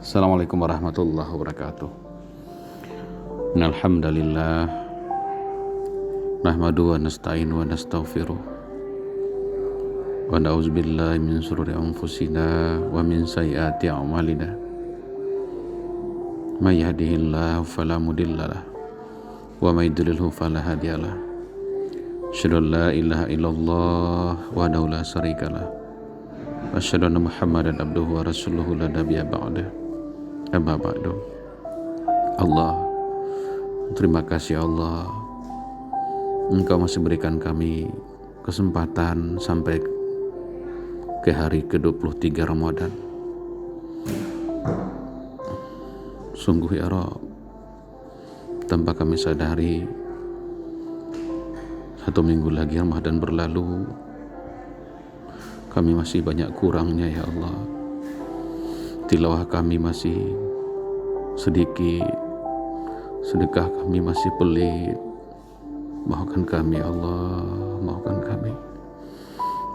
Assalamualaikum warahmatullahi wabarakatuh. Innal hamdalillah nahmadu wa nasta'in wa nastaghfiruh wa na'udzu billahi min shururi anfusina wa min sayyiati a'malina. May yahdihillahu fala mudhillalah wa may yudlilhu fala hadiyalah. Asyhadu an la ilaha illallah wahdahu la syarikalah wa asyhadu anna Muhammadan abduhu wa rasuluhu la nabiyya ba'dah. Amma ba'du. Allah, terima kasih Allah, Engkau masih berikan kami kesempatan sampai ke hari ke-23 Ramadan. Sungguh ya Rabb, tanpa kami sadari 1 minggu lagi Ramadan berlalu, kami masih banyak kurangnya ya Allah. Tilawah kami masih sedikit, sedekah kami masih pelit. Maafkan kami Allah, maafkan kami.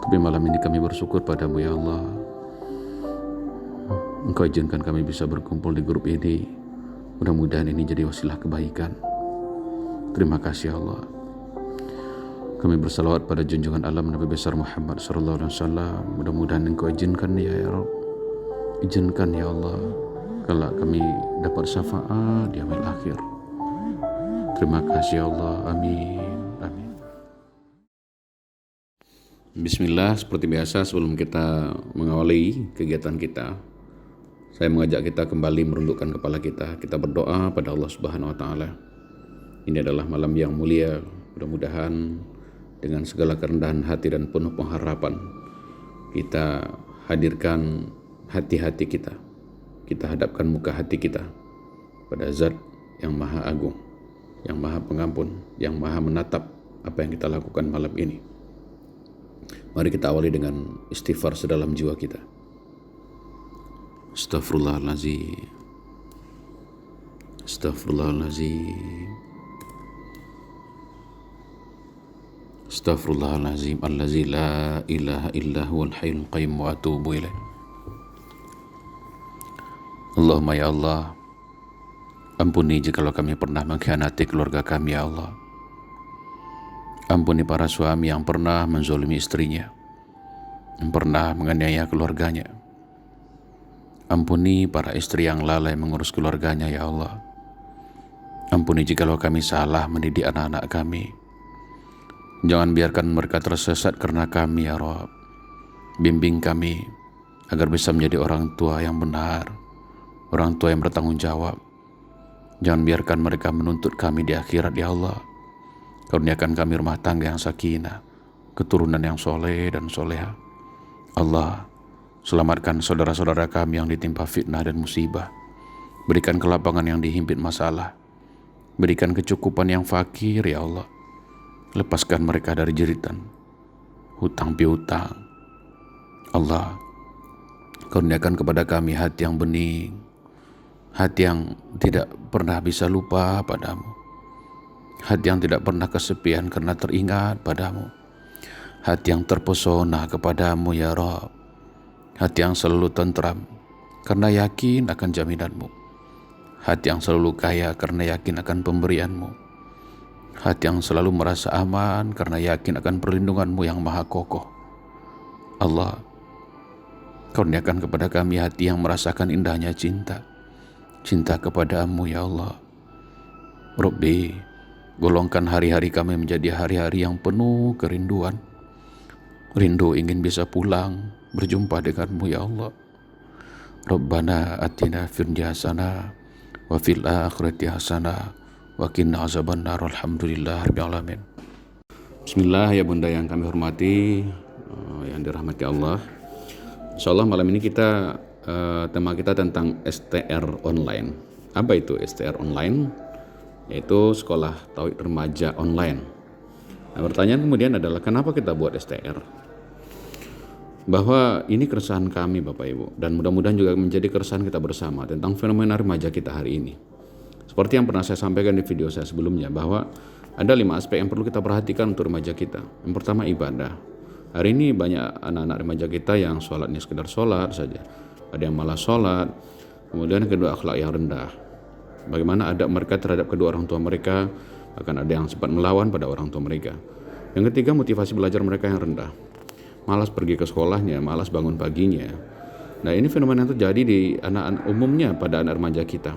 Tapi malam ini kami bersyukur padamu ya Allah. Engkau izinkan kami bisa berkumpul di grup ini. Mudah-mudahan ini jadi wasilah kebaikan. Terima kasih Allah. Kami bersalawat pada junjungan alam Nabi besar Muhammad SAW. Mudah-mudahan Engkau izinkan ya Rabb. Izinkan ya Allah, kalau kami dapat syafaat di yaumil akhir. Terima kasih ya Allah, amin, amin. Bismillah, seperti biasa sebelum kita mengawali kegiatan kita, saya mengajak kita kembali merundukkan kepala kita. Kita berdoa pada Allah Subhanahu wa Ta'ala. Ini adalah malam yang mulia. Mudah-mudahan dengan segala kerendahan hati dan penuh pengharapan, kita hadirkan hati-hati kita. Kita hadapkan muka hati kita pada Zat yang Maha Agung, yang Maha Pengampun, yang Maha menatap apa yang kita lakukan malam ini. Mari kita awali dengan istighfar sedalam jiwa kita. Astaghfirullahaladzim, astaghfirullahaladzim, astaghfirullahaladzim, allazi la ilaha illa huwal hayyul qayyum wa atubu ilaih. Allahumma ya Allah, ampuni jikalau kami pernah mengkhianati keluarga kami ya Allah. Ampuni para suami yang pernah menzolimi istrinya, yang pernah menganiaya keluarganya. Ampuni para istri yang lalai mengurus keluarganya ya Allah. Ampuni jikalau kami salah mendidik anak-anak kami. Jangan biarkan mereka tersesat karena kami ya Rabb. Bimbing kami agar bisa menjadi orang tua yang benar, orang tua yang bertanggung jawab. Jangan biarkan mereka menuntut kami di akhirat ya Allah. Kurniakan kami rumah tangga yang sakinah, keturunan yang soleh dan soleha. Allah, selamatkan saudara-saudara kami yang ditimpa fitnah dan musibah. Berikan kelapangan yang dihimpit masalah. Berikan kecukupan yang fakir ya Allah. Lepaskan mereka dari jeritan hutang piutang. Allah, kurniakan kepada kami hati yang bening, hati yang tidak pernah bisa lupa padamu, hati yang tidak pernah kesepian karena teringat padamu, hati yang terpesona kepadamu ya Rabb, hati yang selalu tentram karena yakin akan jaminanmu, hati yang selalu kaya karena yakin akan pemberianmu, hati yang selalu merasa aman karena yakin akan perlindunganmu yang maha kokoh. Allah, kurniakan kepada kami hati yang merasakan indahnya cinta kepadamu ya Allah. Rabbi, golongkan hari-hari kami menjadi hari-hari yang penuh kerinduan. Rindu ingin bisa pulang berjumpa denganmu ya Allah. Rabbana atina fid dunya hasanah wa fil akhirati hasanah wa qina azabannar. Alhamdulillahirabbil alamin. Bismillah ya Bunda yang kami hormati, yang dirahmati Allah. Insyaallah malam ini tema kita tentang STR online. Apa itu STR online? Yaitu Sekolah Tauhid Remaja Online. Nah, pertanyaan kemudian adalah kenapa kita buat STR? Bahwa ini keresahan kami Bapak Ibu, dan mudah-mudahan juga menjadi keresahan kita bersama tentang fenomena remaja kita hari ini. Seperti yang pernah saya sampaikan di video saya sebelumnya, bahwa ada 5 aspek yang perlu kita perhatikan untuk remaja kita. Yang pertama ibadah. Hari ini banyak anak-anak remaja kita yang sholatnya sekedar sholat saja. Ada yang malas sholat, Kemudian yang kedua, akhlak yang rendah. Bagaimana adab mereka terhadap kedua orang tua mereka, akan ada yang sempat melawan pada orang tua mereka. Yang ketiga, motivasi belajar mereka yang rendah. Malas pergi ke sekolahnya, malas bangun paginya. Nah, ini fenomena yang terjadi di anak-anak umumnya pada anak remaja kita.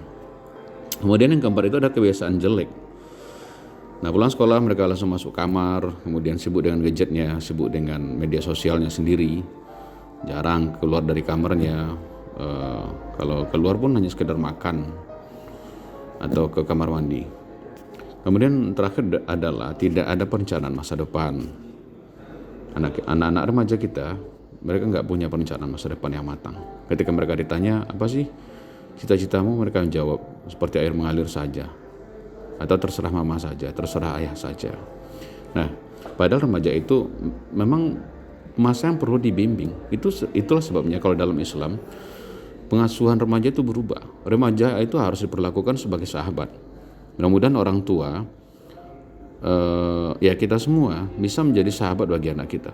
Kemudian yang keempat itu ada kebiasaan jelek. Nah, pulang sekolah mereka langsung masuk kamar, kemudian sibuk dengan gadgetnya, sibuk dengan media sosialnya sendiri. Jarang keluar dari kamarnya. Kalau keluar pun hanya sekedar makan atau ke kamar mandi. Kemudian terakhir adalah tidak ada perencanaan masa depan. Anak-anak remaja kita, mereka nggak punya perencanaan masa depan yang matang. Ketika mereka ditanya, apa sih cita-citamu, mereka menjawab seperti air mengalir saja, atau terserah mama saja, terserah ayah saja. Nah, padahal remaja itu memang masa yang perlu dibimbing. Itulah sebabnya kalau dalam Islam pengasuhan remaja itu berubah. Remaja itu harus diperlakukan sebagai sahabat. Mudah-mudahan orang tua, ya kita semua bisa menjadi sahabat bagi anak kita.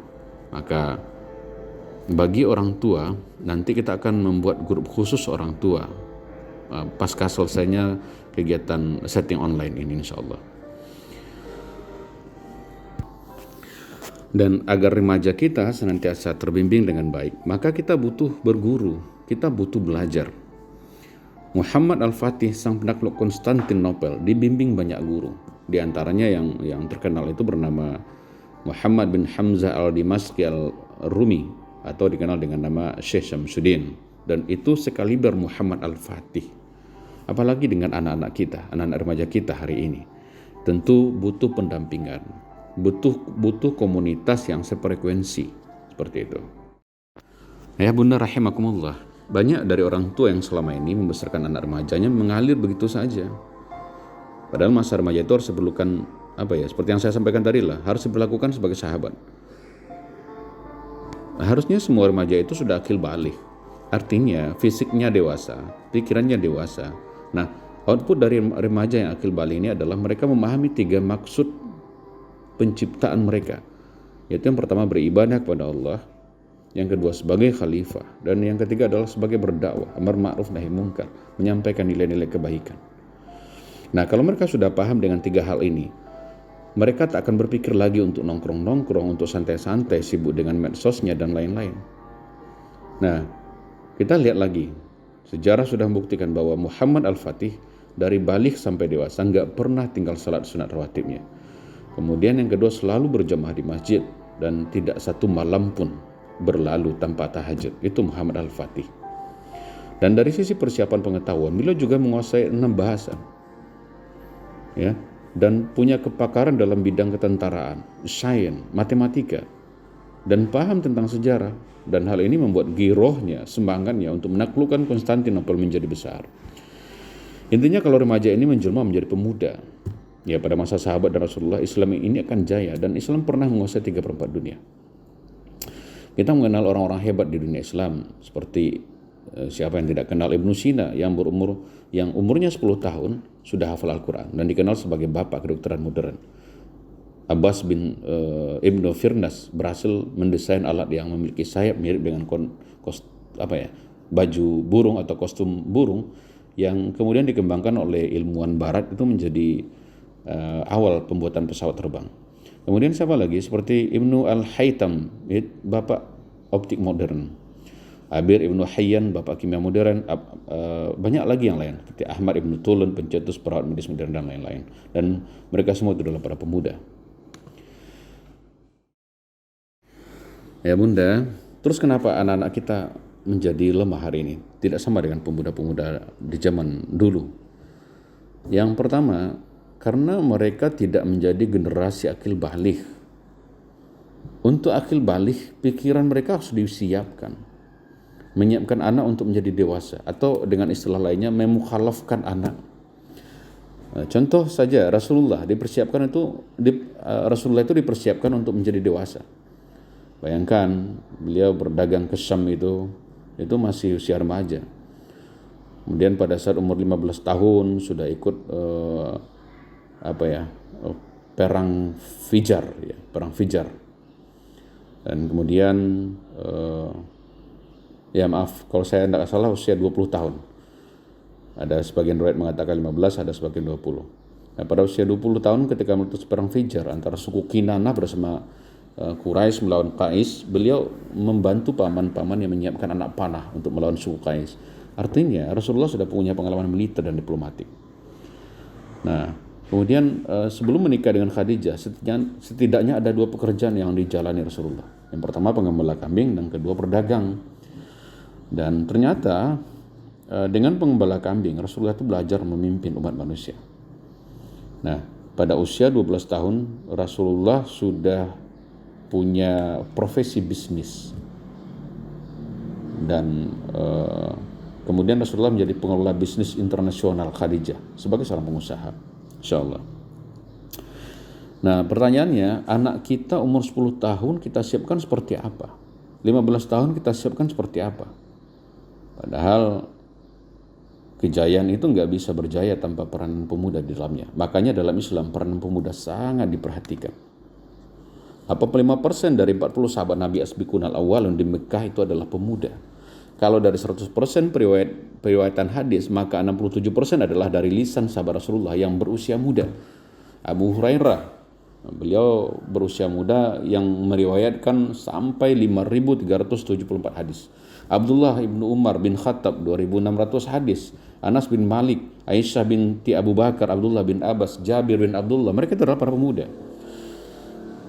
Maka bagi orang tua, nanti kita akan membuat grup khusus orang tua pasca selesainya kegiatan setting online ini, insya Allah. Dan agar remaja kita senantiasa terbimbing dengan baik, maka kita butuh berguru, kita butuh belajar. Muhammad Al-Fatih, sang penakluk Konstantinopel, dibimbing banyak guru. Di antaranya yang terkenal itu bernama Muhammad bin Hamzah Al-Dimaski Al-Rumi, atau dikenal dengan nama Syekh Syamsuddin. Dan itu sekaliber Muhammad Al-Fatih. Apalagi dengan anak-anak kita, anak-anak remaja kita hari ini. Tentu butuh pendampingan, butuh komunitas yang sefrekuensi, seperti itu. Ya bunda rahimakumullah, banyak dari orang tua yang selama ini membesarkan anak remajanya mengalir begitu saja. Padahal masa remaja itu harus diperlukan seperti yang saya sampaikan tadi lah, harus diperlakukan sebagai sahabat. Harusnya semua remaja itu sudah akil balik. Artinya fisiknya dewasa, pikirannya dewasa. Nah, output dari remaja yang akil balik ini adalah mereka memahami 3 maksud penciptaan mereka. Yaitu yang pertama beribadah kepada Allah, yang kedua sebagai khalifah, dan yang ketiga adalah sebagai berdakwah, amar ma'ruf nahi munkar, menyampaikan nilai-nilai kebaikan. Nah, kalau mereka sudah paham dengan 3 hal ini, mereka tak akan berpikir lagi untuk nongkrong-nongkrong, untuk santai-santai, sibuk dengan medsosnya dan lain-lain. Nah, kita lihat lagi, sejarah sudah membuktikan bahwa Muhammad Al-Fatih dari balik sampai dewasa nggak pernah tinggal salat sunat rawatibnya. Kemudian yang kedua, selalu berjamaah di masjid dan tidak satu malam pun berlalu tanpa tahajud. Itu Muhammad Al-Fatih. Dan dari sisi persiapan pengetahuan, beliau juga menguasai 6 bahasa. Ya, dan punya kepakaran dalam bidang ketentaraan, sains, matematika, dan paham tentang sejarah. Dan hal ini membuat girohnya, semangatnya untuk menaklukkan Konstantinopel menjadi besar. Intinya kalau remaja ini menjelma menjadi pemuda, ya pada masa sahabat dan Rasulullah, Islam ini akan jaya, dan Islam pernah menguasai 3/4 dunia. Kita mengenal orang-orang hebat di dunia Islam, seperti siapa yang tidak kenal Ibnu Sina yang umurnya 10 tahun sudah hafal Al-Quran dan dikenal sebagai bapak kedokteran modern. Abbas bin Ibnu Firnas berhasil mendesain alat yang memiliki sayap mirip dengan baju burung atau kostum burung, yang kemudian dikembangkan oleh ilmuwan barat itu menjadi awal pembuatan pesawat terbang. Kemudian siapa lagi? Seperti Ibnu Al-Haytham, bapak optik modern. Abir Ibnu Hayyan, bapak kimia modern. Banyak lagi yang lain, seperti Ahmad Ibnu Tulun, pencetus perawat medis modern dan lain-lain. Dan mereka semua itu adalah para pemuda. Ya bunda, terus kenapa anak-anak kita menjadi lemah hari ini? Tidak sama dengan pemuda-pemuda di zaman dulu. Yang pertama, karena mereka tidak menjadi generasi akil balik. Untuk akil balik, pikiran mereka harus disiapkan. Menyiapkan anak untuk menjadi dewasa, atau dengan istilah lainnya memukhalafkan anak. Contoh saja Rasulullah itu dipersiapkan untuk menjadi dewasa. Bayangkan beliau berdagang ke Syam itu masih usia remaja. Kemudian pada saat umur 15 tahun sudah ikut perang Fijar. Dan kemudian kalau saya tidak salah usia 20 tahun. Ada sebagian riwayat mengatakan 15, ada sebagian 20. Nah, pada usia 20 tahun ketika meletus perang Fijar antara suku Kinanah bersama Quraisy melawan Qais, beliau membantu paman-paman yang menyiapkan anak panah untuk melawan suku Qais. Artinya Rasulullah sudah punya pengalaman militer dan diplomatik. Nah, kemudian sebelum menikah dengan Khadijah, setidaknya ada 2 pekerjaan yang dijalani Rasulullah. Yang pertama penggembala kambing, dan kedua berdagang. Dan ternyata dengan penggembala kambing, Rasulullah itu belajar memimpin umat manusia. Nah, pada usia 12 tahun, Rasulullah sudah punya profesi bisnis. Dan kemudian Rasulullah menjadi pengelola bisnis internasional Khadijah sebagai seorang pengusaha. InsyaAllah. Nah, pertanyaannya, anak kita umur 10 tahun kita siapkan seperti apa? 15 tahun kita siapkan seperti apa? Padahal kejayaan itu nggak bisa berjaya tanpa peranan pemuda di dalamnya. Makanya dalam Islam peranan pemuda sangat diperhatikan. Apa 5% dari 40 sahabat Nabi Asbiqun al-Awwalun di Mekah itu adalah pemuda. Kalau dari 100% periwayatan hadis, maka 67% adalah dari lisan sahabat Rasulullah yang berusia muda. Abu Hurairah, beliau berusia muda yang meriwayatkan sampai 5.374 hadis. Abdullah ibnu Umar bin Khattab 2.600 hadis. Anas bin Malik, Aisyah binti Abu Bakar, Abdullah bin Abbas, Jabir bin Abdullah, mereka itu adalah para pemuda.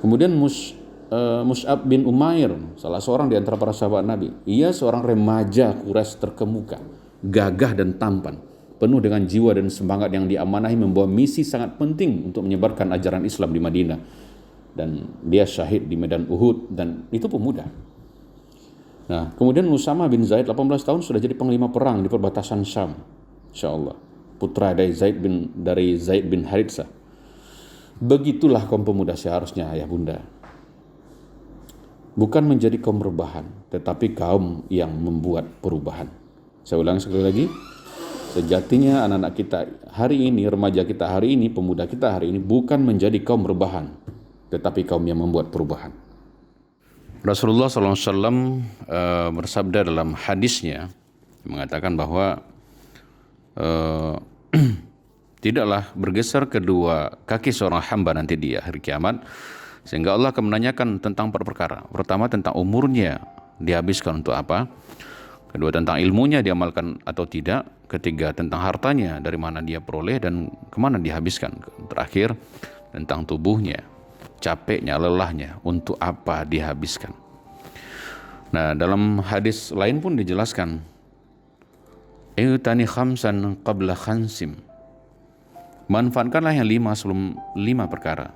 Kemudian Mus'ab bin Umair, salah seorang di antara para sahabat Nabi. Ia seorang remaja Quraisy terkemuka, gagah dan tampan, penuh dengan jiwa dan semangat yang diamanahi membawa misi sangat penting untuk menyebarkan ajaran Islam di Madinah. Dan dia syahid di medan Uhud, dan itu pemuda. Nah, kemudian Usama bin Zaid 18 tahun sudah jadi panglima perang di perbatasan Syam. InsyaAllah. Putra dari Zaid bin Haritsah. Begitulah kaum pemuda seharusnya, ayah bunda. Bukan menjadi kaum rebahan, tetapi kaum yang membuat perubahan. Saya ulang sekali lagi. Sejatinya anak-anak kita hari ini, remaja kita hari ini, pemuda kita hari ini bukan menjadi kaum rebahan, tetapi kaum yang membuat perubahan. Rasulullah SAW bersabda dalam hadisnya, mengatakan bahwa tidaklah bergeser kedua kaki seorang hamba nanti di akhir kiamat, sehingga Allah akan menanyakan tentang 4 perkara. Pertama, tentang umurnya dihabiskan untuk apa. Kedua, tentang ilmunya diamalkan atau tidak. Ketiga, tentang hartanya, dari mana dia peroleh dan kemana dihabiskan. Terakhir, tentang tubuhnya, capeknya, lelahnya, untuk apa dihabiskan. Nah, dalam hadis lain pun dijelaskan, I'tani khamsan qabla khansim. Manfaatkanlah yang 5 sebelum 5 perkara.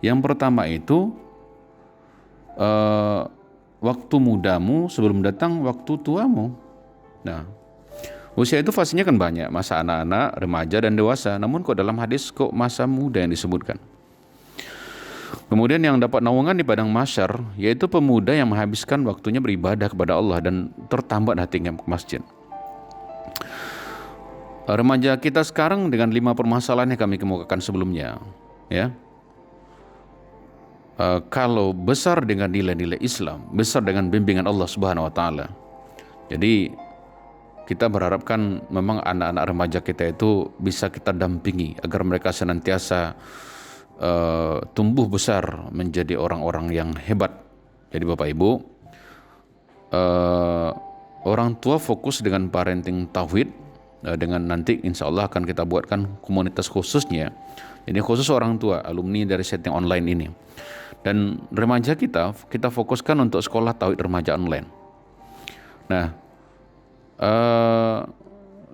Yang pertama itu waktu mudamu sebelum datang waktu tuamu. Nah, usia itu fasenya kan banyak, masa anak-anak, remaja dan dewasa. Namun kok dalam hadis kok masa muda yang disebutkan. Kemudian yang dapat naungan di padang mahsyar yaitu pemuda yang menghabiskan waktunya beribadah kepada Allah dan tertambat hatinya ke masjid. Remaja kita sekarang dengan 5 permasalahan yang kami kemukakan sebelumnya, ya. Kalau besar dengan nilai-nilai Islam, besar dengan bimbingan Allah Subhanahu wa taala. Jadi kita berharapkan memang anak-anak remaja kita itu bisa kita dampingi agar mereka senantiasa tumbuh besar menjadi orang-orang yang hebat. Jadi Bapak Ibu, orang tua fokus dengan parenting tauhid, dengan nanti insya Allah akan kita buatkan komunitas khususnya. Jadi khusus orang tua, alumni dari setting online ini. Dan remaja kita fokuskan untuk sekolah tauhid remaja online. Nah,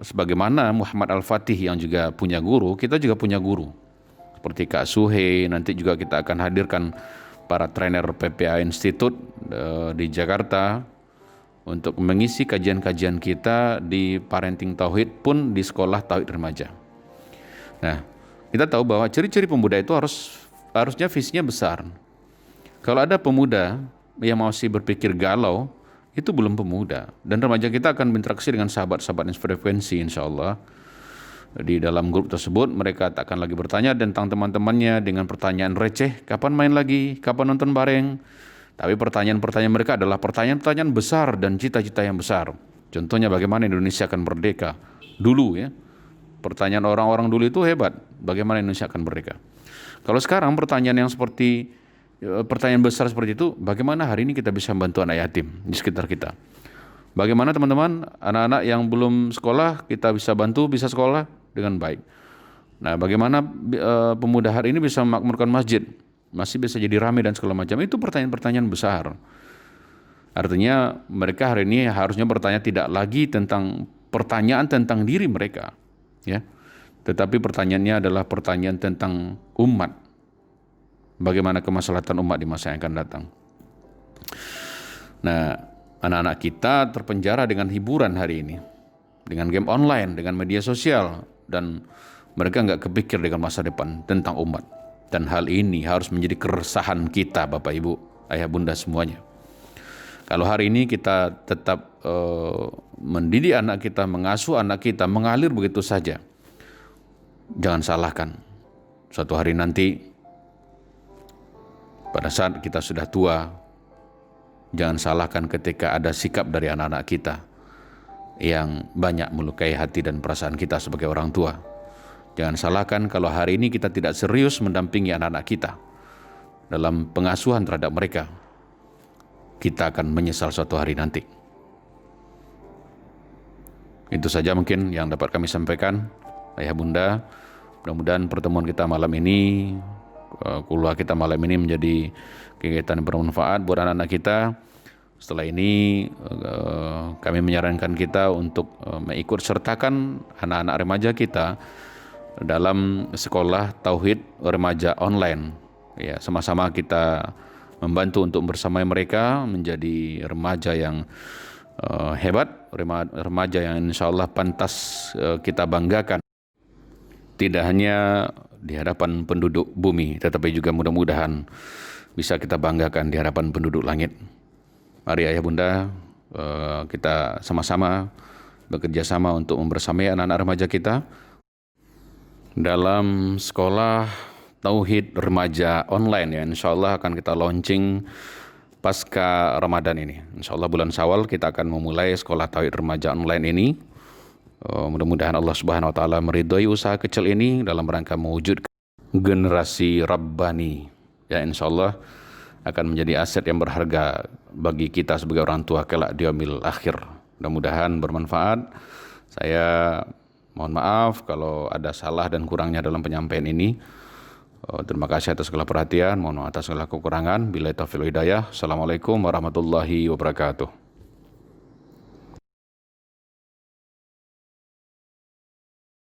sebagaimana Muhammad Al-Fatih yang juga punya guru, kita juga punya guru. Seperti Kak Suhe, nanti juga kita akan hadirkan para trainer PPA Institute di Jakarta untuk mengisi kajian-kajian kita di parenting tauhid pun di sekolah tauhid remaja. Nah, kita tahu bahwa ciri-ciri pemuda itu harusnya visinya besar. Kalau ada pemuda yang masih berpikir galau, itu belum pemuda. Dan remaja kita akan berinteraksi dengan sahabat-sahabat yang frekuensi insya Allah. Di dalam grup tersebut mereka tak akan lagi bertanya tentang teman-temannya dengan pertanyaan receh, kapan main lagi, kapan nonton bareng. Tapi pertanyaan-pertanyaan mereka adalah pertanyaan-pertanyaan besar dan cita-cita yang besar. Contohnya bagaimana Indonesia akan merdeka, dulu ya. Pertanyaan orang-orang dulu itu hebat, bagaimana Indonesia akan merdeka. Kalau sekarang pertanyaan yang seperti pertanyaan besar seperti itu, bagaimana hari ini kita bisa membantu anak yatim di sekitar kita? Bagaimana teman-teman, anak-anak yang belum sekolah kita bisa bantu bisa sekolah dengan baik. Nah, bagaimana pemuda hari ini bisa memakmurkan masjid, masih bisa jadi ramai dan segala macam, itu pertanyaan-pertanyaan besar. Artinya mereka hari ini harusnya bertanya tidak lagi tentang pertanyaan tentang diri mereka, ya, tetapi pertanyaannya adalah pertanyaan tentang umat, bagaimana kemaslahatan umat di masa yang akan datang. Nah, anak-anak kita terpenjara dengan hiburan hari ini, dengan game online, dengan media sosial, dan mereka nggak kepikir dengan masa depan tentang umat. Dan hal ini harus menjadi keresahan kita, Bapak Ibu, Ayah Bunda semuanya. Kalau hari ini kita tetap mendidik anak kita, mengasuh anak kita, mengalir begitu saja, jangan salahkan. Suatu hari nanti, pada saat kita sudah tua, jangan salahkan ketika ada sikap dari anak-anak kita yang banyak melukai hati dan perasaan kita sebagai orang tua. Jangan salahkan kalau hari ini kita tidak serius mendampingi anak-anak kita dalam pengasuhan terhadap mereka. Kita akan menyesal suatu hari nanti. Itu saja mungkin yang dapat kami sampaikan, Ayah Bunda. Mudah-mudahan pertemuan kita malam ini, kuliah kita malam ini menjadi kegiatan yang bermanfaat buat anak-anak kita. Setelah ini kami menyarankan kita untuk mengikut sertakan anak-anak remaja kita dalam sekolah tauhid remaja online. Ya, sama-sama kita membantu untuk bersamai mereka menjadi remaja yang hebat, remaja yang insya Allah pantas kita banggakan. Tidak hanya di hadapan penduduk bumi, tetapi juga mudah-mudahan bisa kita banggakan di hadapan penduduk langit. Mari Ayah Bunda, kita sama-sama bekerja sama untuk membersamai anak-anak remaja kita dalam sekolah Tauhid Remaja Online, ya, insya Allah akan kita launching pasca Ramadan ini. Insya Allah bulan Syawal kita akan memulai sekolah Tauhid Remaja Online ini. Mudah-mudahan Allah Subhanahu Wa Taala meridhoi usaha kecil ini dalam rangka mewujudkan generasi Rabbani. Ya, insya Allah akan menjadi aset yang berharga bagi kita sebagai orang tua kelak di yaumil akhir. Mudah-mudahan bermanfaat. Saya mohon maaf kalau ada salah dan kurangnya dalam penyampaian ini. Terima kasih atas segala perhatian, mohon maaf atas segala kekurangan. Billahi taufiq wal hidayah. Assalamualaikum warahmatullahi wabarakatuh.